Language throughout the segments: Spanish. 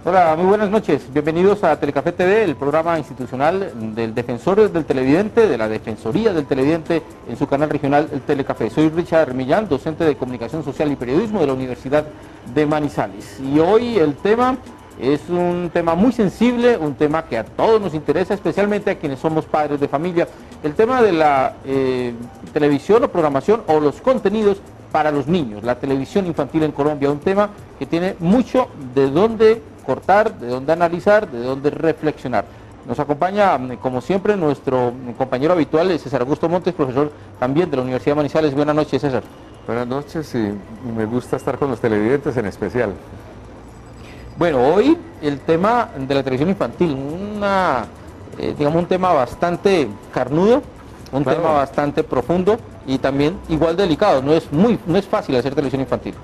Hola, muy buenas noches. Bienvenidos a Telecafé TV, el programa institucional del Defensor del Televidente, de la Defensoría del Televidente en su canal regional El Telecafé. Soy Richard Millán, docente de Comunicación Social y Periodismo de la Universidad de Manizales. Y hoy el tema es un tema muy sensible, un tema que a todos nos interesa, especialmente a quienes somos padres de familia. El tema de la televisión o programación o los contenidos para los niños, la televisión infantil en Colombia, un tema que tiene mucho de dónde cortar, de dónde analizar, de dónde reflexionar. Nos acompaña, como siempre, nuestro compañero habitual, César Augusto Montes, profesor también de la Universidad de Manizales. Buenas noches, César. Buenas noches, y me gusta estar con los televidentes en especial. Bueno, hoy el tema de la televisión infantil, digamos un tema bastante carnudo, un tema bastante profundo y también igual delicado. No es fácil hacer televisión infantil.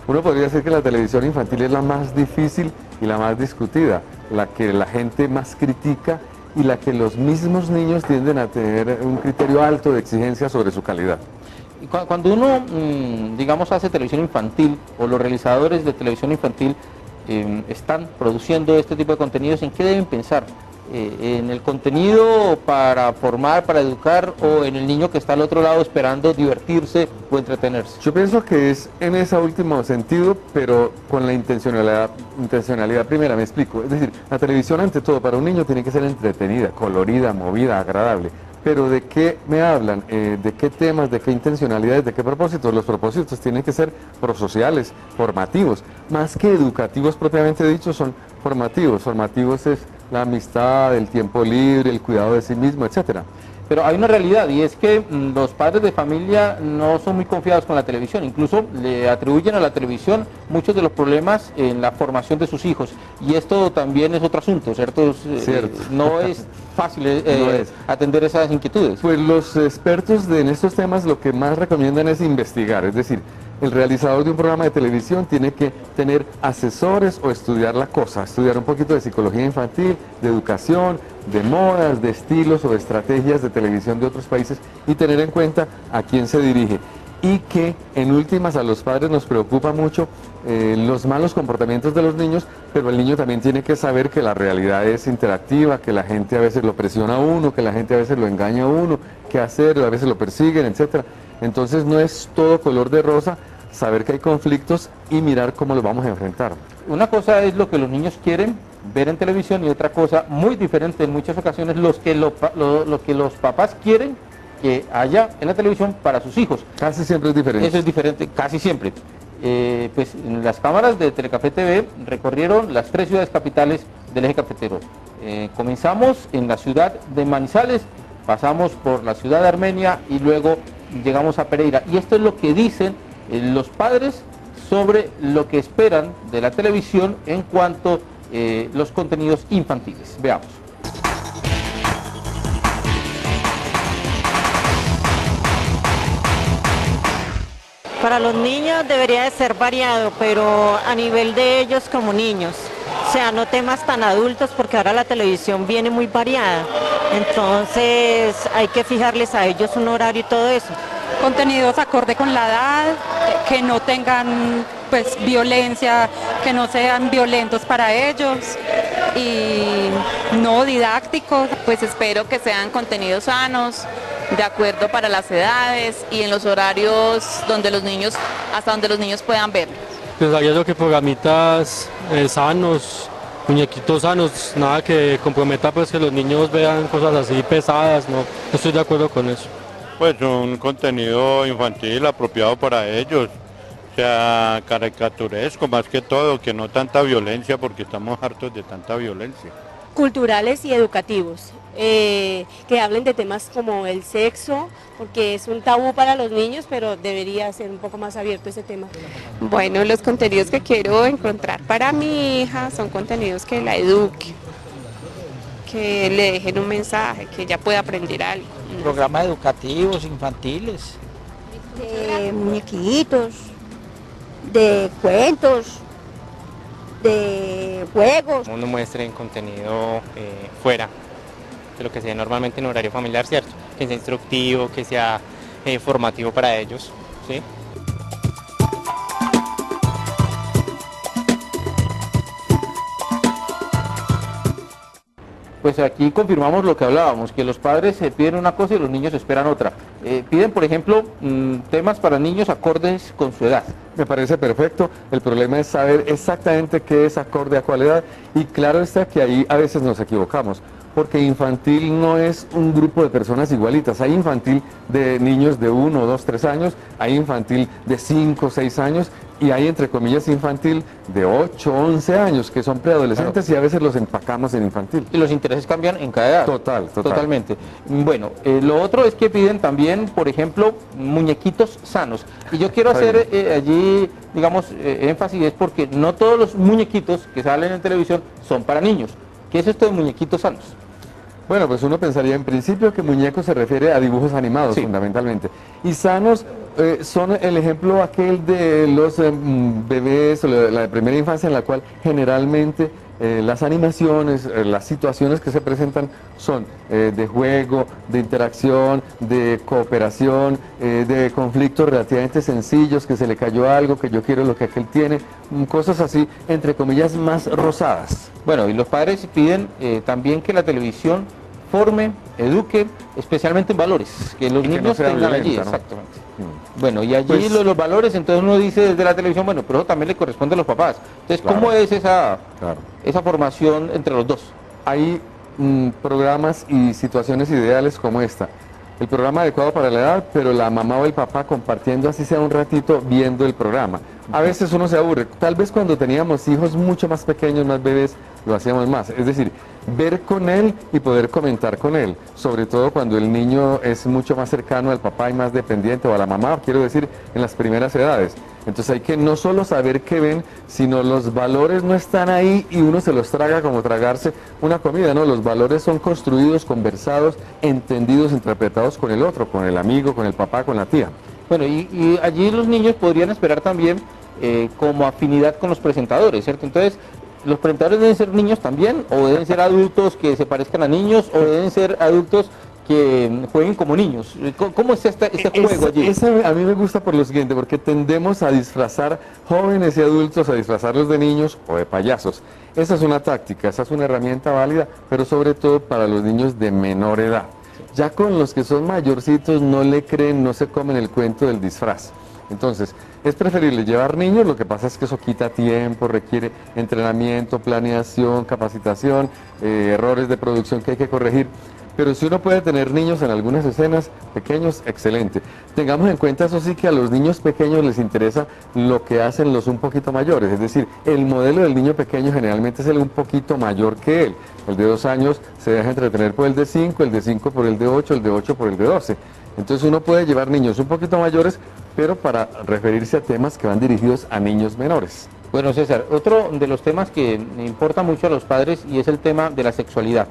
Uno podría decir que la televisión infantil es la más difícil y la más discutida, la que la gente más critica y la que los mismos niños tienden a tener un criterio alto de exigencia sobre su calidad. Cuando uno, digamos, hace televisión infantil o los realizadores de televisión infantil están produciendo este tipo de contenidos, ¿en qué deben pensar? ¿En el contenido para formar, para educar, o en el niño que está al otro lado esperando divertirse o entretenerse? Yo pienso que es en ese último sentido, pero con la intencionalidad primera, me explico. Es decir, la televisión ante todo para un niño tiene que ser entretenida, colorida, movida, agradable. Pero ¿de qué me hablan? ¿De qué temas? ¿De qué intencionalidades? ¿De qué propósitos? Los propósitos tienen que ser prosociales, formativos. Más que educativos propiamente dicho, son formativos. Formativos es la amistad, el tiempo libre, el cuidado de sí mismo, etcétera. Pero hay una realidad, y es que los padres de familia no son muy confiados con la televisión, incluso le atribuyen a la televisión muchos de los problemas en la formación de sus hijos, y esto también es otro asunto, ¿cierto? No es fácil atender esas inquietudes. Pues los expertos en estos temas lo que más recomiendan es investigar, es decir, el realizador de un programa de televisión tiene que tener asesores o estudiar la cosa, estudiar un poquito de psicología infantil, de educación, de modas, de estilos o de estrategias de televisión de otros países y tener en cuenta a quién se dirige. Y que en últimas a los padres nos preocupa mucho los malos comportamientos de los niños, pero el niño también tiene que saber que la realidad es interactiva, que la gente a veces lo presiona a uno, que la gente a veces lo engaña a uno, qué hacer, a veces lo persiguen, etcétera. Entonces no es todo color de rosa, saber que hay conflictos y mirar cómo los vamos a enfrentar. Una cosa es lo que los niños quieren ver en televisión y otra cosa muy diferente en muchas ocasiones lo que los papás quieren que haya en la televisión para sus hijos. Casi siempre es diferente. Eso es diferente, casi siempre. Pues las cámaras de Telecafé TV recorrieron las 3 ciudades capitales del eje cafetero. Comenzamos en la ciudad de Manizales, pasamos por la ciudad de Armenia y luego llegamos a Pereira. Y esto es lo que dicen los padres sobre lo que esperan de la televisión en cuanto a los contenidos infantiles. Veamos. Para los niños debería de ser variado, pero a nivel de ellos como niños. O sea, no temas tan adultos porque ahora la televisión viene muy variada. Entonces hay que fijarles a ellos un horario y todo eso. Contenidos acorde con la edad, que no tengan pues violencia, que no sean violentos para ellos y no didácticos. Pues espero que sean contenidos sanos, de acuerdo para las edades y en los horarios donde los niños, hasta donde los niños puedan ver. Pensaría yo que programitas sanos, muñequitos sanos, nada que comprometa pues que los niños vean cosas así pesadas, no estoy de acuerdo con eso. Pues un contenido infantil apropiado para ellos, o sea, caricaturesco más que todo, que no tanta violencia porque estamos hartos de tanta violencia. Culturales y educativos, que hablen de temas como el sexo, porque es un tabú para los niños, pero debería ser un poco más abierto ese tema. Bueno, los contenidos que quiero encontrar para mi hija son contenidos que la eduquen, que le dejen un mensaje, que ella pueda aprender algo. Programas educativos, infantiles. De muñequitos, de cuentos, de juegos. Uno muestre contenido fuera de lo que se ve normalmente en horario familiar, ¿cierto? Que sea instructivo, que sea formativo para ellos, ¿sí? Pues aquí confirmamos lo que hablábamos, que los padres piden una cosa y los niños esperan otra. Piden, por ejemplo, temas para niños acordes con su edad. Me parece perfecto. El problema es saber exactamente qué es acorde a cuál edad. Y claro está que ahí a veces nos equivocamos, porque infantil no es un grupo de personas igualitas. Hay infantil de niños de 1, 2, 3 años, hay infantil de 5, 6 años y hay entre comillas infantil de 8, 11 años que son preadolescentes y a veces los empacamos en infantil. Y los intereses cambian en cada edad. Totalmente. Bueno, lo otro es que piden también, por ejemplo, muñequitos sanos. Y yo quiero hacer allí, digamos, énfasis, es porque no todos los muñequitos que salen en televisión son para niños. ¿Qué es esto de muñequitos sanos? Bueno, pues uno pensaría en principio que muñecos se refiere a dibujos animados, fundamentalmente. Y sanos son el ejemplo aquel de los bebés o la de primera infancia, en la cual generalmente las animaciones, las situaciones que se presentan son de juego, de interacción, de cooperación, de conflictos relativamente sencillos, que se le cayó algo, que yo quiero lo que aquel tiene, cosas así, entre comillas, más rosadas. Bueno, y los padres piden también que la televisión forme, eduque, especialmente en valores, que los niños tengan allí, exactamente. Bueno, y allí Pues, los valores, entonces uno dice desde la televisión, bueno, pero eso también le corresponde a los papás. Entonces, ¿cómo es esa formación entre los dos? Hay programas y situaciones ideales como esta. El programa adecuado para la edad, pero la mamá o el papá compartiendo así sea un ratito viendo el programa. A veces uno se aburre. Tal vez cuando teníamos hijos mucho más pequeños, más bebés, lo hacíamos más. Es decir, ver con él y poder comentar con él. Sobre todo cuando el niño es mucho más cercano al papá y más dependiente, o a la mamá, quiero decir, en las primeras edades. Entonces hay que no solo saber qué ven, sino los valores no están ahí y uno se los traga como tragarse una comida, ¿no? Los valores son construidos, conversados, entendidos, interpretados con el otro, con el amigo, con el papá, con la tía. Bueno, y allí los niños podrían esperar también como afinidad con los presentadores, ¿cierto? Entonces, ¿los presentadores deben ser niños también? ¿O deben ser adultos que se parezcan a niños? ¿O deben ser adultos que jueguen como niños? ¿Cómo es este juego allí? A mí me gusta por lo siguiente, porque tendemos a disfrazar jóvenes y adultos, a disfrazarlos de niños o de payasos. Esa es una táctica, esa es una herramienta válida, pero sobre todo para los niños de menor edad. Ya con los que son mayorcitos no le creen, no se comen el cuento del disfraz. Entonces, es preferible llevar niños, lo que pasa es que eso quita tiempo, requiere entrenamiento, planeación, capacitación, errores de producción que hay que corregir. Pero si uno puede tener niños en algunas escenas pequeños, excelente. Tengamos en cuenta, eso sí, que a los niños pequeños les interesa lo que hacen los un poquito mayores. Es decir, el modelo del niño pequeño generalmente es el un poquito mayor que él. El de 2 años se deja entretener por el de 5, el de 5 por el de 8, el de 8 por el de 12. Entonces uno puede llevar niños un poquito mayores, pero para referirse a temas que van dirigidos a niños menores. Bueno, César, otro de los temas que importa mucho a los padres y es el tema de la sexualidad.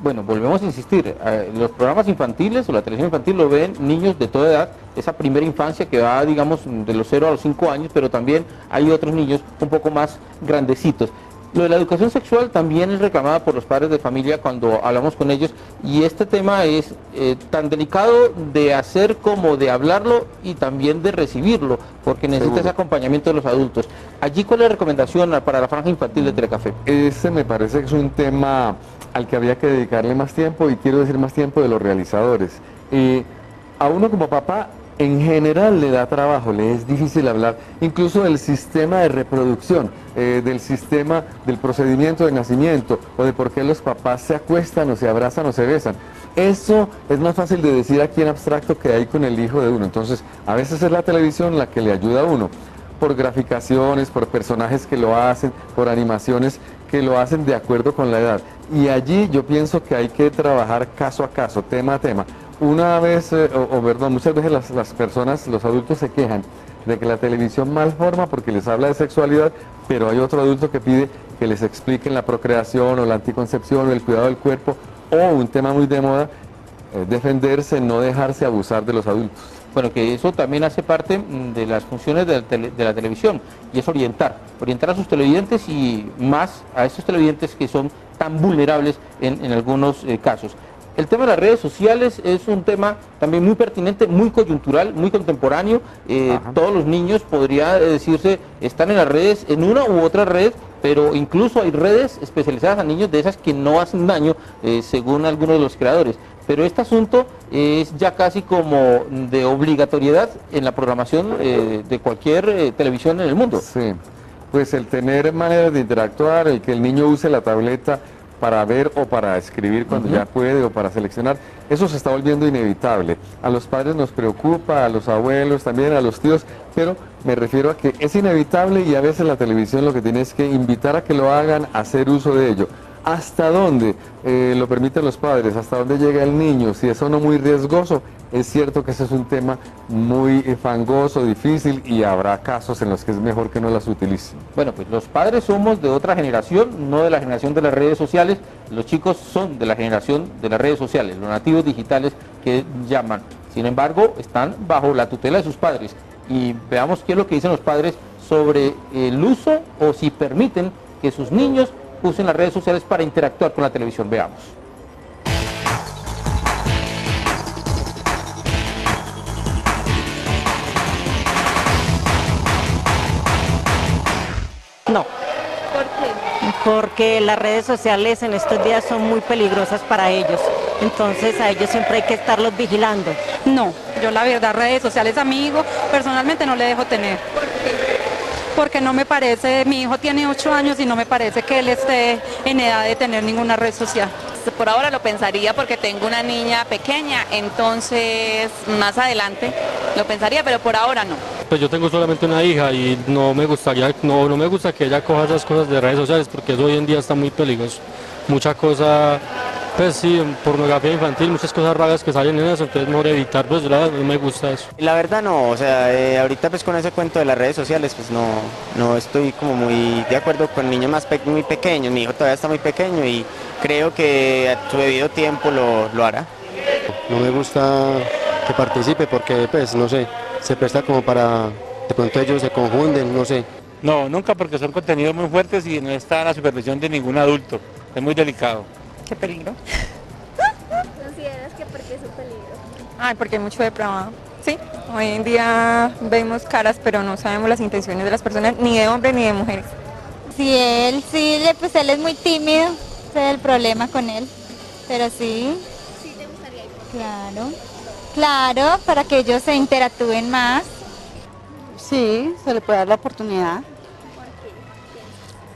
Bueno, volvemos a insistir, los programas infantiles o la televisión infantil lo ven niños de toda edad, esa primera infancia que va, digamos, de los 0 a los 5 años, pero también hay otros niños un poco más grandecitos. Lo de la educación sexual también es reclamada por los padres de familia cuando hablamos con ellos y este tema es tan delicado de hacer como de hablarlo y también de recibirlo, porque necesita ese acompañamiento de los adultos. Allí, ¿cuál es la recomendación para la franja infantil de Telecafé? Ese me parece que es un tema al que habría que dedicarle más tiempo y quiero decir más tiempo de los realizadores. A uno como papá en general le da trabajo, le es difícil hablar, incluso del sistema de reproducción, del sistema del procedimiento de nacimiento o de por qué los papás se acuestan o se abrazan o se besan. Eso es más fácil de decir aquí en abstracto que hay con el hijo de uno. Entonces, a veces es la televisión la que le ayuda a uno, por graficaciones, por personajes que lo hacen, por animaciones que lo hacen de acuerdo con la edad. Y allí yo pienso que hay que trabajar caso a caso, tema a tema. Una vez, muchas veces las personas, los adultos se quejan de que la televisión mal forma porque les habla de sexualidad, pero hay otro adulto que pide que les expliquen la procreación o la anticoncepción o el cuidado del cuerpo, o un tema muy de moda, defenderse, no dejarse abusar de los adultos. Bueno, que eso también hace parte de las funciones de la televisión, y es orientar a sus televidentes y más a esos televidentes que son tan vulnerables en algunos casos. El tema de las redes sociales es un tema también muy pertinente, muy coyuntural, muy contemporáneo. Todos los niños, podría decirse, están en las redes, en una u otra red, pero incluso hay redes especializadas a niños de esas que no hacen daño, según algunos de los creadores. Pero este asunto es ya casi como de obligatoriedad en la programación de cualquier televisión en el mundo. Sí, pues el tener maneras de interactuar, el que el niño use la tableta para ver o para escribir cuando ya puede o para seleccionar, eso se está volviendo inevitable. A los padres nos preocupa, a los abuelos también, a los tíos, pero me refiero a que es inevitable y a veces la televisión lo que tiene es que invitar a que lo hagan, a hacer uso de ello. ¿Hasta dónde lo permiten los padres? ¿Hasta dónde llega el niño? Si es o no muy riesgoso, es cierto que ese es un tema muy fangoso, difícil, y habrá casos en los que es mejor que no las utilicen. Bueno, pues los padres somos de otra generación, no de la generación de las redes sociales. Los chicos son de la generación de las redes sociales, los nativos digitales que llaman. Sin embargo, están bajo la tutela de sus padres. Y veamos qué es lo que dicen los padres sobre el uso o si permiten que sus niños usen las redes sociales para interactuar con la televisión. Veamos. No. ¿Por qué? Porque las redes sociales en estos días son muy peligrosas para ellos. Entonces a ellos siempre hay que estarlos vigilando. No, yo la verdad redes sociales a mi hijo personalmente no le dejo tener. ¿Por qué? Porque no me parece, mi hijo tiene 8 años y no me parece que él esté en edad de tener ninguna red social. Por ahora lo pensaría porque tengo una niña pequeña, entonces más adelante lo pensaría, pero por ahora no. Pues yo tengo solamente una hija y no me gustaría, no me gusta que ella coja esas cosas de redes sociales porque eso hoy en día está muy peligroso. Mucha cosa, pues sí, pornografía infantil, muchas cosas raras que salen en eso, entonces mejor evitar, pues la verdad no me gusta eso. La verdad no, o sea, ahorita pues con ese cuento de las redes sociales pues no estoy como muy de acuerdo con niños muy pequeños, mi hijo todavía está muy pequeño y creo que a su debido tiempo lo hará. No me gusta que participe porque pues no sé, se presta como para, de pronto ellos se confunden, no sé. No, nunca porque son contenidos muy fuertes y no está a la supervisión de ningún adulto, es muy delicado. Qué peligro. ¿Consideras que por qué es un peligro? Ay, porque hay mucho depravado. Sí, hoy en día vemos caras, pero no sabemos las intenciones de las personas, ni de hombres ni de mujeres. Sí, pues él es muy tímido, ese es el problema con él, pero sí. ¿Sí te gustaría ir? Claro, para que ellos se interactúen más. Sí, se le puede dar la oportunidad.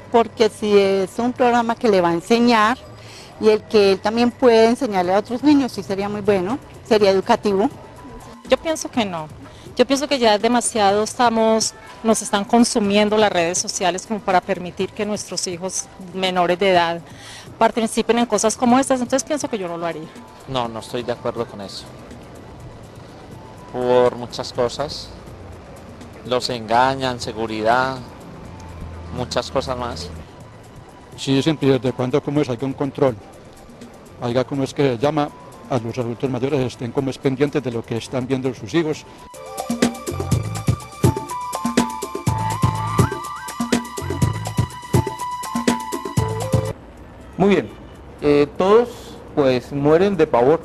¿Por qué? Porque si es un programa que le va a enseñar y el que él también puede enseñarle a otros niños, sí sería muy bueno, sería educativo. Yo pienso que no. Yo pienso que ya demasiado nos están consumiendo las redes sociales como para permitir que nuestros hijos menores de edad participen en cosas como estas, entonces pienso que yo no lo haría. No, no estoy de acuerdo con eso. Por muchas cosas. Los engañan, seguridad, muchas cosas más. Sí, siempre desde cuando como es, hay un control. Haya como es que se llama a los adultos mayores estén como es pendientes de lo que están viendo sus hijos. Muy bien, todos pues mueren de pavor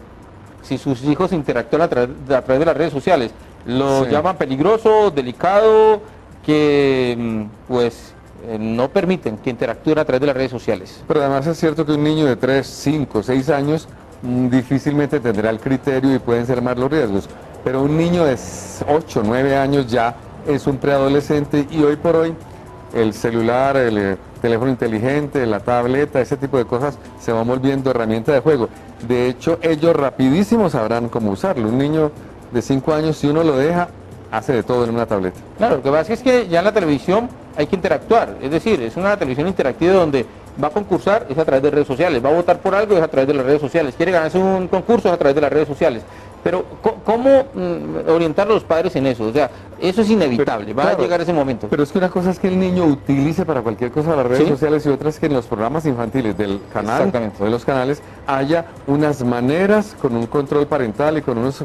si sus hijos interactúan a través de las redes sociales. Lo llaman peligroso, delicado, que pues no permiten que interactúen a través de las redes sociales. Pero además es cierto que un niño de 3, 5, 6 años difícilmente tendrá el criterio y pueden ser más los riesgos. Pero un niño de 8, 9 años ya es un preadolescente y hoy por hoy el celular, el teléfono inteligente, la tableta, ese tipo de cosas se van volviendo herramienta de juego. De hecho, ellos rapidísimo sabrán cómo usarlo. Un niño de 5 años, si uno lo deja, hace de todo en una tableta. Claro, lo que pasa es que ya en la televisión hay que interactuar, es decir, es una televisión interactiva donde va a concursar, es a través de redes sociales, va a votar por algo, es a través de las redes sociales, quiere ganarse un concurso, es a través de las redes sociales. Pero, ¿cómo orientar a los padres en eso? O sea, eso es inevitable, va a llegar ese momento. Pero es que una cosa es que el niño utilice para cualquier cosa las redes sociales y otra es que en los programas infantiles del canal o de los canales haya unas maneras con un control parental y con unos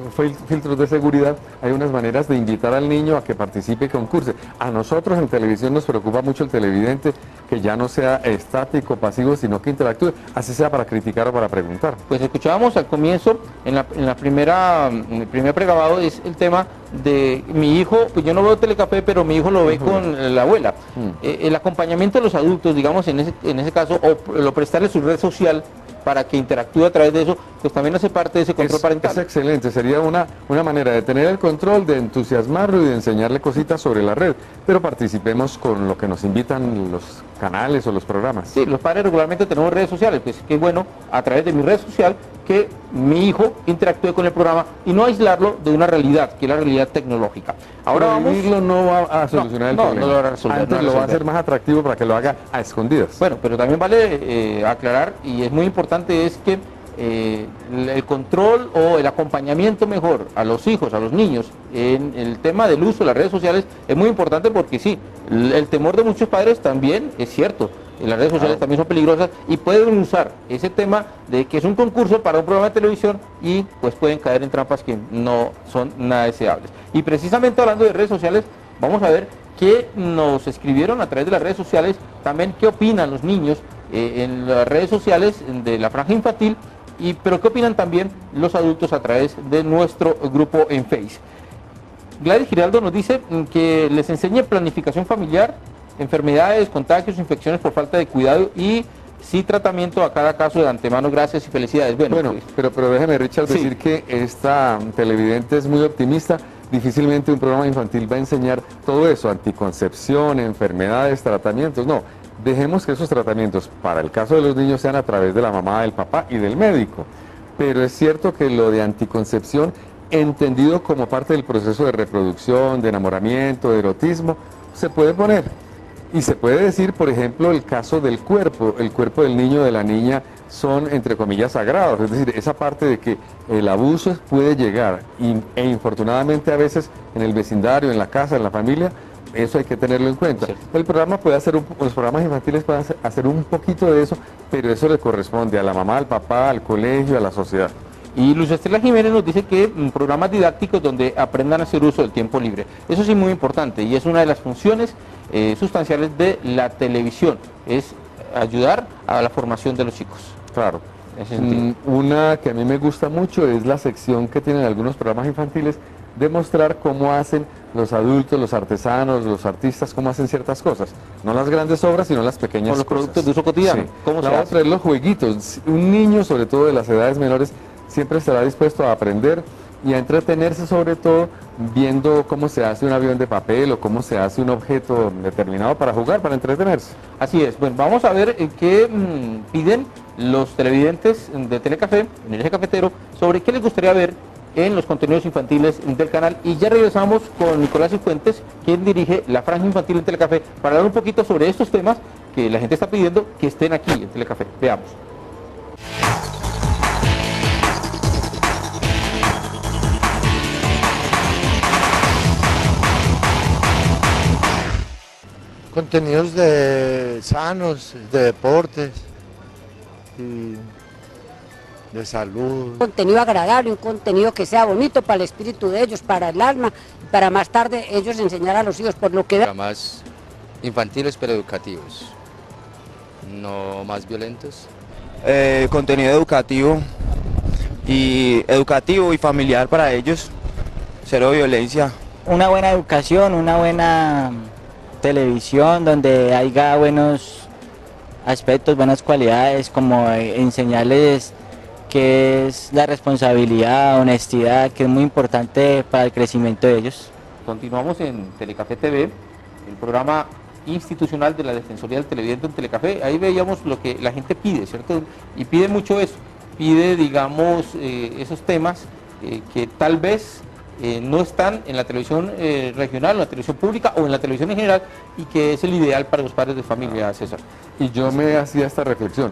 filtros de seguridad, hay unas maneras de invitar al niño a que participe y concurse. A nosotros en televisión nos preocupa mucho el televidente, que ya no sea estático, pasivo, sino que interactúe, así sea para criticar o para preguntar. Pues escuchábamos al comienzo, en el primer pregrabado, es el tema de mi hijo, pues yo no veo Telecafé, pero mi hijo lo ve con la abuela. El acompañamiento de los adultos, digamos, en ese caso, o prestarle su red social para que interactúe a través de eso, pues también hace parte de ese control parental. Es excelente, sería una manera de tener el control, de entusiasmarlo y de enseñarle cositas sobre la red, pero participemos con lo que nos invitan los canales o los programas. Sí, los padres regularmente tenemos redes sociales, pues qué bueno a través de mi red social que mi hijo interactúe con el programa y no aislarlo de una realidad, que es la realidad tecnológica. Ahora Prohibirlo no va a solucionar el problema. No lo va a resolver. Antes lo va a hacer más atractivo para que lo haga a escondidas. Bueno, pero también vale aclarar, y es muy importante, es que el control o el acompañamiento mejor a los hijos, a los niños, en el tema del uso de las redes sociales es muy importante porque sí, el temor de muchos padres también es cierto. Las redes sociales también son peligrosas y pueden usar ese tema de que es un concurso para un programa de televisión y pues pueden caer en trampas que no son nada deseables. Y precisamente hablando de redes sociales, vamos a ver qué nos escribieron a través de las redes sociales, también qué opinan los niños en las redes sociales de la franja infantil, pero qué opinan también los adultos a través de nuestro grupo en Face. Gladys Giraldo nos dice que les enseñe planificación familiar, enfermedades, contagios, infecciones por falta de cuidado y sí tratamiento a cada caso de antemano. Gracias y felicidades. Bueno, pero déjeme, Richard, decir que esta televidente es muy optimista. Difícilmente un programa infantil va a enseñar todo eso, anticoncepción, enfermedades, tratamientos. No, dejemos que esos tratamientos, para el caso de los niños, sean a través de la mamá, del papá y del médico. Pero es cierto que lo de anticoncepción, entendido como parte del proceso de reproducción, de enamoramiento, de erotismo, se puede poner. Y se puede decir, por ejemplo, el caso del cuerpo. El cuerpo del niño o de la niña son, entre comillas, sagrados. Es decir, esa parte de que el abuso puede llegar e infortunadamente a veces en el vecindario, en la casa, en la familia, eso hay que tenerlo en cuenta. Sí. El programa puede hacer, los programas infantiles pueden hacer un poquito de eso, pero eso le corresponde a la mamá, al papá, al colegio, a la sociedad. Y Luz Estela Jiménez nos dice que programas didácticos donde aprendan a hacer uso del tiempo libre. Eso sí, muy importante y es una de las funciones sustanciales de la televisión, es ayudar a la formación de los chicos. Claro. Una que a mí me gusta mucho es la sección que tienen algunos programas infantiles de mostrar cómo hacen los adultos, los artesanos, los artistas, cómo hacen ciertas cosas. No las grandes obras, sino las pequeñas con los productos de uso cotidiano. Sí. ¿Cómo se hace? Traer los jueguitos. Un niño, sobre todo de las edades menores, siempre estará dispuesto a aprender y a entretenerse, sobre todo viendo cómo se hace un avión de papel o cómo se hace un objeto determinado para jugar, para entretenerse. Así es. Bueno, vamos a ver qué piden los televidentes de Telecafé, en el eje cafetero, sobre qué les gustaría ver en los contenidos infantiles del canal. Y ya regresamos con Nicolás Cifuentes, quien dirige la franja infantil en Telecafé, para hablar un poquito sobre estos temas que la gente está pidiendo que estén aquí en Telecafé. Veamos. Contenidos sanos, de deportes y de salud. Un contenido agradable, un contenido que sea bonito para el espíritu de ellos, para el alma, para más tarde ellos enseñar a los hijos por lo que ven. Más infantiles pero educativos, no más violentos. Contenido educativo y familiar para ellos, cero violencia. Una buena educación, una buena televisión donde haya buenos aspectos, buenas cualidades, como enseñarles qué es la responsabilidad, honestidad, que es muy importante para el crecimiento de ellos. Continuamos en Telecafé TV, el programa institucional de la Defensoría del Televidente en Telecafé. Ahí veíamos lo que la gente pide, ¿cierto? Y pide mucho eso, pide, digamos, esos temas que tal vez no están en la televisión regional, en la televisión pública o en la televisión en general, y que es el ideal para los padres de familia, César. Y yo me hacía esta reflexión,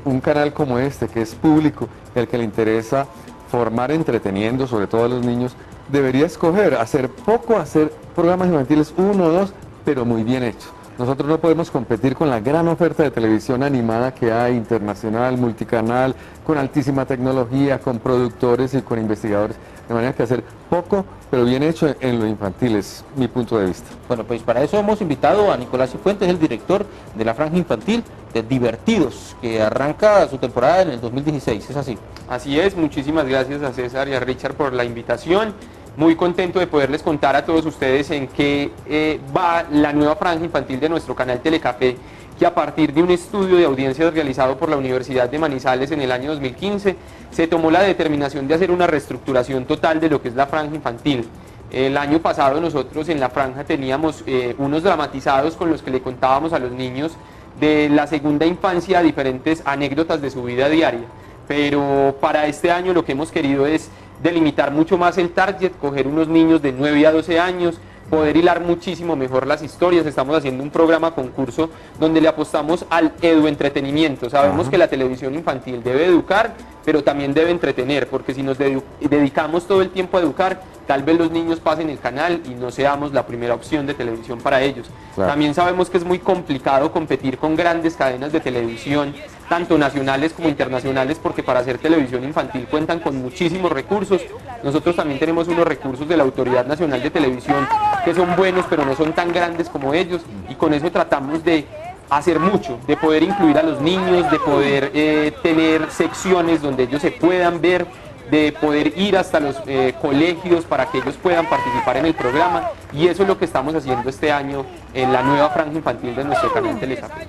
un canal como este, que es público, el que le interesa formar entreteniendo, sobre todo a los niños, debería escoger, hacer programas infantiles, 1 o 2, pero muy bien hechos. Nosotros no podemos competir con la gran oferta de televisión animada que hay, internacional, multicanal, con altísima tecnología, con productores y con investigadores. De manera que hacer poco, pero bien hecho en lo infantil, es mi punto de vista. Bueno, pues para eso hemos invitado a Nicolás Cifuentes, el director de la franja infantil de Divertidos, que arranca su temporada en el 2016, ¿es así? Así es, muchísimas gracias a César y a Richard por la invitación. muy contento de poderles contar a todos ustedes en qué va la nueva franja infantil de nuestro canal Telecafé, que a partir de un estudio de audiencias realizado por la Universidad de Manizales en el año 2015, se tomó la determinación de hacer una reestructuración total de lo que es la franja infantil. El año pasado nosotros en la franja teníamos unos dramatizados con los que le contábamos a los niños de la segunda infancia diferentes anécdotas de su vida diaria, pero para este año lo que hemos querido es delimitar mucho más el target, coger unos niños de 9 a 12 años, poder hilar muchísimo mejor las historias. Estamos haciendo un programa concurso donde le apostamos al eduentretenimiento. Sabemos que la televisión infantil debe educar, pero también debe entretener, porque si nos dedicamos todo el tiempo a educar, tal vez los niños pasen el canal y no seamos la primera opción de televisión para ellos. Claro. También sabemos que es muy complicado competir con grandes cadenas de televisión, tanto nacionales como internacionales, porque para hacer televisión infantil cuentan con muchísimos recursos. Nosotros también tenemos unos recursos de la Autoridad Nacional de Televisión que son buenos, pero no son tan grandes como ellos, y con eso tratamos de hacer mucho, de poder incluir a los niños, de poder tener secciones donde ellos se puedan ver, de poder ir hasta los colegios para que ellos puedan participar en el programa, y eso es lo que estamos haciendo este año en la nueva franja infantil de nuestro canal Telecafé.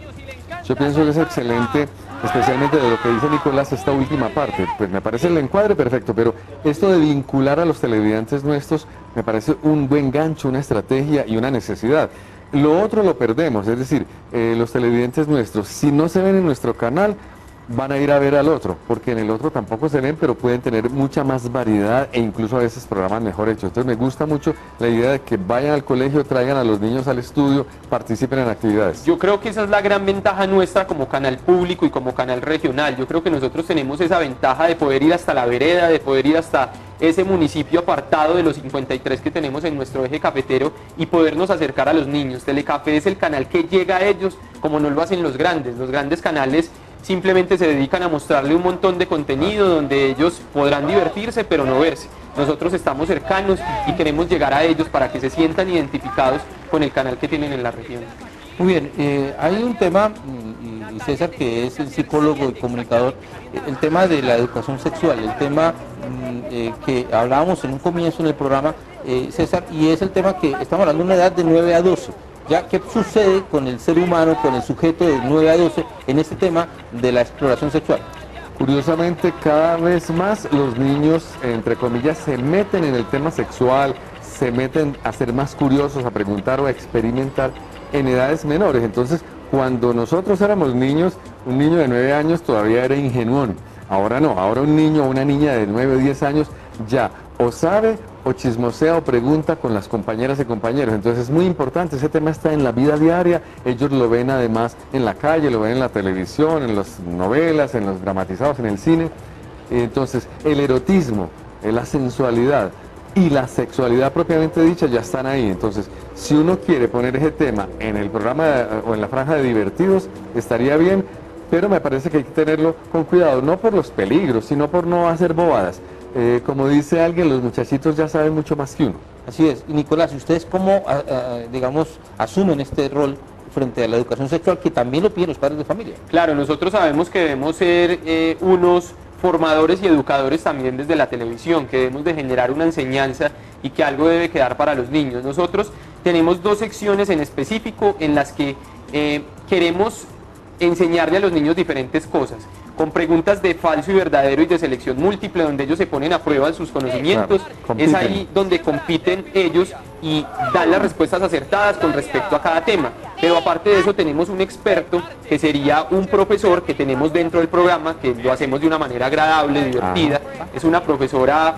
Yo pienso que es excelente, especialmente de lo que dice Nicolás, esta última parte. Pues me parece el encuadre perfecto, pero esto de vincular a los televidentes nuestros me parece un buen gancho, una estrategia y una necesidad. Lo otro lo perdemos, es decir, los televidentes nuestros, si no se ven en nuestro canal, van a ir a ver al otro, porque en el otro tampoco se ven, pero pueden tener mucha más variedad e incluso a veces programas mejor hechos. Entonces me gusta mucho la idea de que vayan al colegio, traigan a los niños al estudio, participen en actividades. Yo creo que esa es la gran ventaja nuestra como canal público y como canal regional. Yo creo que nosotros tenemos esa ventaja de poder ir hasta la vereda, de poder ir hasta ese municipio apartado de los 53 que tenemos en nuestro eje cafetero y podernos acercar a los niños. Telecafé es el canal que llega a ellos como no lo hacen los grandes canales simplemente se dedican a mostrarle un montón de contenido donde ellos podrán divertirse pero no verse. Nosotros estamos cercanos y queremos llegar a ellos para que se sientan identificados con el canal que tienen en la región. Muy bien, hay un tema, y César, que es el psicólogo y comunicador, el tema de la educación sexual, el tema que hablábamos en un comienzo en el programa, César, y es el tema que estamos hablando de una edad de 9 a 12. ¿Ya qué sucede con el ser humano, con el sujeto de 9 a 12 en este tema de la exploración sexual? Curiosamente, cada vez más los niños, entre comillas, se meten en el tema sexual, se meten a ser más curiosos, a preguntar o a experimentar en edades menores. Entonces, cuando nosotros éramos niños, un niño de 9 años todavía era ingenuón. Ahora no, ahora un niño o una niña de 9 o 10 años ya o sabe o chismosea o pregunta con las compañeras y compañeros. Entonces es muy importante, ese tema está en la vida diaria, ellos lo ven además en la calle, lo ven en la televisión, en las novelas, en los dramatizados, en el cine. Entonces el erotismo, la sensualidad y la sexualidad propiamente dicha ya están ahí. Entonces si uno quiere poner ese tema en el programa o en la franja de divertidos, estaría bien, pero me parece que hay que tenerlo con cuidado, no por los peligros, sino por no hacer bobadas. Como dice alguien, los muchachitos ya saben mucho más que uno. Así es. Y Nicolás, ¿ustedes cómo, digamos, asumen este rol frente a la educación sexual que también lo piden los padres de familia? Claro, nosotros sabemos que debemos ser unos formadores y educadores también desde la televisión, que debemos de generar una enseñanza y que algo debe quedar para los niños. Nosotros tenemos 2 secciones en específico en las que queremos enseñarle a los niños diferentes cosas, con preguntas de falso y verdadero y de selección múltiple, donde ellos se ponen a prueba sus conocimientos. Claro, es ahí donde compiten ellos y dan las respuestas acertadas con respecto a cada tema. Pero aparte de eso tenemos un experto que sería un profesor que tenemos dentro del programa, que lo hacemos de una manera agradable, divertida. Es una profesora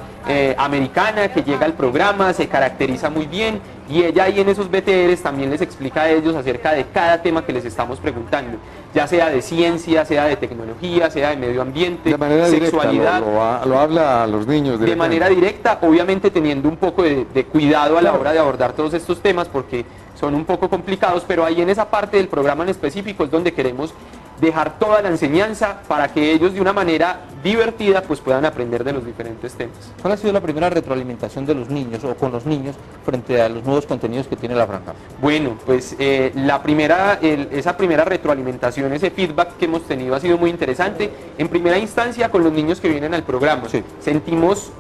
americana que llega al programa, se caracteriza muy bien y ella ahí en esos BTRs también les explica a ellos acerca de cada tema que les estamos preguntando, ya sea de ciencia, sea de tecnología, sea de medio ambiente, de manera sexualidad. Directa, lo habla a los niños de manera directa, obviamente teniendo un poco de cuidado a la hora de abordar todos estos temas porque son un poco complicados, pero ahí en esa parte del programa en específico es donde queremos dejar toda la enseñanza para que ellos de una manera divertida pues puedan aprender de los diferentes temas. ¿Cuál ha sido la primera retroalimentación de los niños o con los niños frente a los nuevos contenidos que tiene la franja? Bueno, pues esa primera retroalimentación, ese feedback que hemos tenido ha sido muy interesante. En primera instancia con los niños que vienen al programa. Sí. Sentimos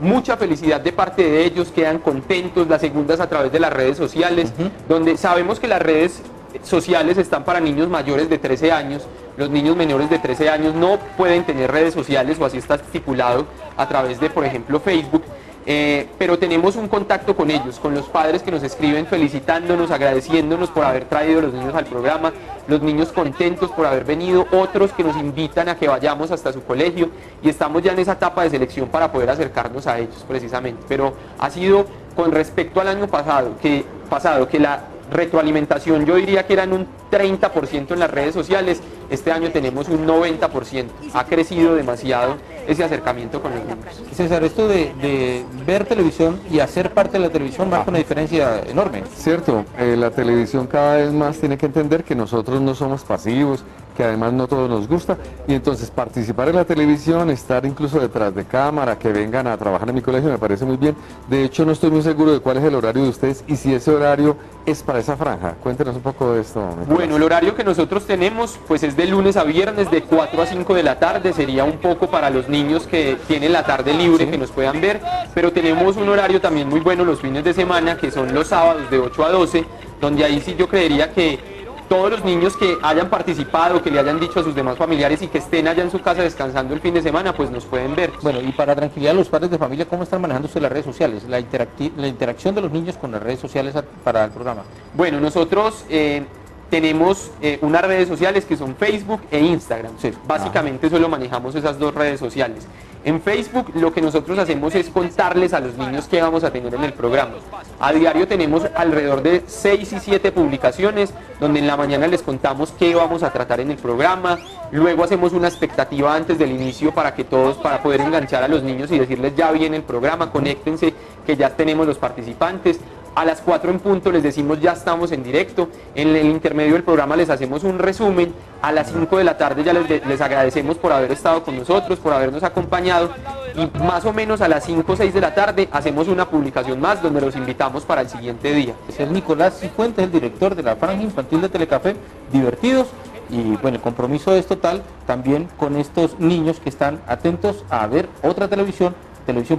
mucha felicidad de parte de ellos, quedan contentos, las segundas a través de las redes sociales, donde sabemos que las redes sociales están para niños mayores de 13 años, los niños menores de 13 años no pueden tener redes sociales, o así está estipulado a través de, por ejemplo, Facebook, pero tenemos un contacto con ellos, con los padres que nos escriben felicitándonos, agradeciéndonos por haber traído a los niños al programa, los niños contentos por haber venido, otros que nos invitan a que vayamos hasta su colegio, y estamos ya en esa etapa de selección para poder acercarnos a ellos precisamente. Pero ha sido con respecto al año pasado que la retroalimentación yo diría que eran un 30% en las redes sociales, este año tenemos un 90%, ha crecido demasiado ese acercamiento con los niños. César, esto de ver televisión y hacer parte de la televisión marca una diferencia enorme. Cierto, la televisión cada vez más tiene que entender que nosotros no somos pasivos, que además no todo nos gusta, y entonces participar en la televisión, estar incluso detrás de cámara, que vengan a trabajar en mi colegio me parece muy bien. De hecho no estoy muy seguro de cuál es el horario de ustedes y si ese horario es para esa franja. Cuéntenos un poco de esto. Nicolás. Bueno, el horario que nosotros tenemos pues es de lunes a viernes de 4 a 5 de la tarde, sería un poco para los niños que tienen la tarde libre, que nos puedan ver, pero tenemos un horario también muy bueno los fines de semana, que son los sábados de 8 a 12, donde ahí sí yo creería que todos los niños que hayan participado, que le hayan dicho a sus demás familiares y que estén allá en su casa descansando el fin de semana, pues nos pueden ver. Bueno, y para tranquilidad de los padres de familia, ¿cómo están manejando ustedes las redes sociales? La interacción de los niños con las redes sociales para el programa. Bueno, nosotros tenemos unas redes sociales que son Facebook e Instagram. Sí. Básicamente solo manejamos esas dos redes sociales. En Facebook lo que nosotros hacemos es contarles a los niños qué vamos a tener en el programa. A diario tenemos alrededor de 6 y 7 publicaciones donde en la mañana les contamos qué vamos a tratar en el programa, luego hacemos una expectativa antes del inicio para poder enganchar a los niños y decirles ya viene el programa, conéctense que ya tenemos los participantes. A las 4 en punto les decimos ya estamos en directo, en el intermedio del programa les hacemos un resumen, a las 5 de la tarde ya les agradecemos por haber estado con nosotros, por habernos acompañado, y más o menos a las 5 o 6 de la tarde hacemos una publicación más donde los invitamos para el siguiente día. Es el Nicolás Cifuentes, el director de la franja infantil de Telecafé, divertidos, y bueno, el compromiso es total también con estos niños que están atentos a ver otra televisión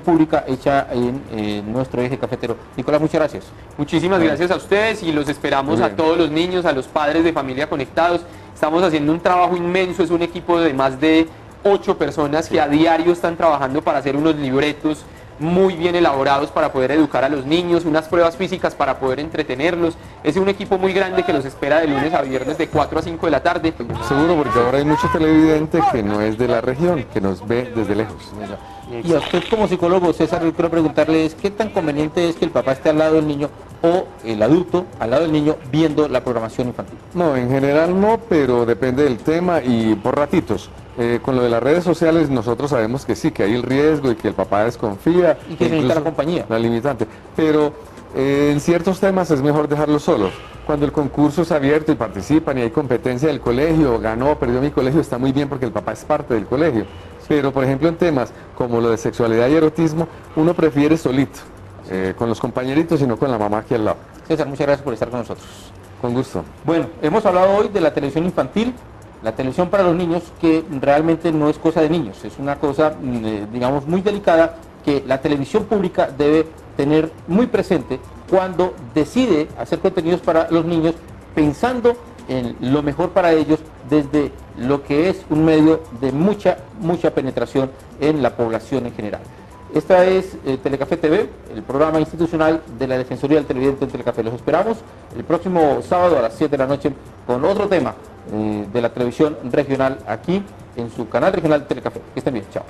pública hecha en nuestro eje cafetero. Nicolás, muchas gracias. Muchísimas gracias a ustedes y los esperamos a todos los niños, a los padres de familia conectados. Estamos haciendo un trabajo inmenso, es un equipo de más de 8 personas que a diario están trabajando para hacer unos libretos muy bien elaborados para poder educar a los niños, unas pruebas físicas para poder entretenerlos. Es un equipo muy grande que los espera de lunes a viernes de 4 a 5 de la tarde. Seguro, porque ahora hay mucho televidente que no es de la región, que nos ve desde lejos. Y a usted como psicólogo, César, yo quiero preguntarle qué tan conveniente es que el papá esté al lado del niño o el adulto al lado del niño viendo la programación infantil. No, en general no, pero depende del tema y por ratitos. Con lo de las redes sociales nosotros sabemos que sí, que hay el riesgo y que el papá desconfía. Y que necesita la compañía. La limitante. Pero en ciertos temas es mejor dejarlos solos. Cuando el concurso es abierto y participan y hay competencia del colegio, ganó, perdió mi colegio, está muy bien porque el papá es parte del colegio. Pero por ejemplo en temas como lo de sexualidad y erotismo, uno prefiere solito, con los compañeritos y no con la mamá aquí al lado. César, muchas gracias por estar con nosotros. Con gusto. Bueno, hemos hablado hoy de la televisión infantil, la televisión para los niños, que realmente no es cosa de niños, es una cosa, digamos, muy delicada que la televisión pública debe tener muy presente cuando decide hacer contenidos para los niños, pensando en lo mejor para ellos desde lo que es un medio de mucha penetración en la población en general. Esta es Telecafé TV, el programa institucional de la Defensoría del Televidente en Telecafé. Los esperamos el próximo sábado a las 7 de la noche con otro tema de la televisión regional aquí en su canal regional Telecafé. Que estén bien, chao.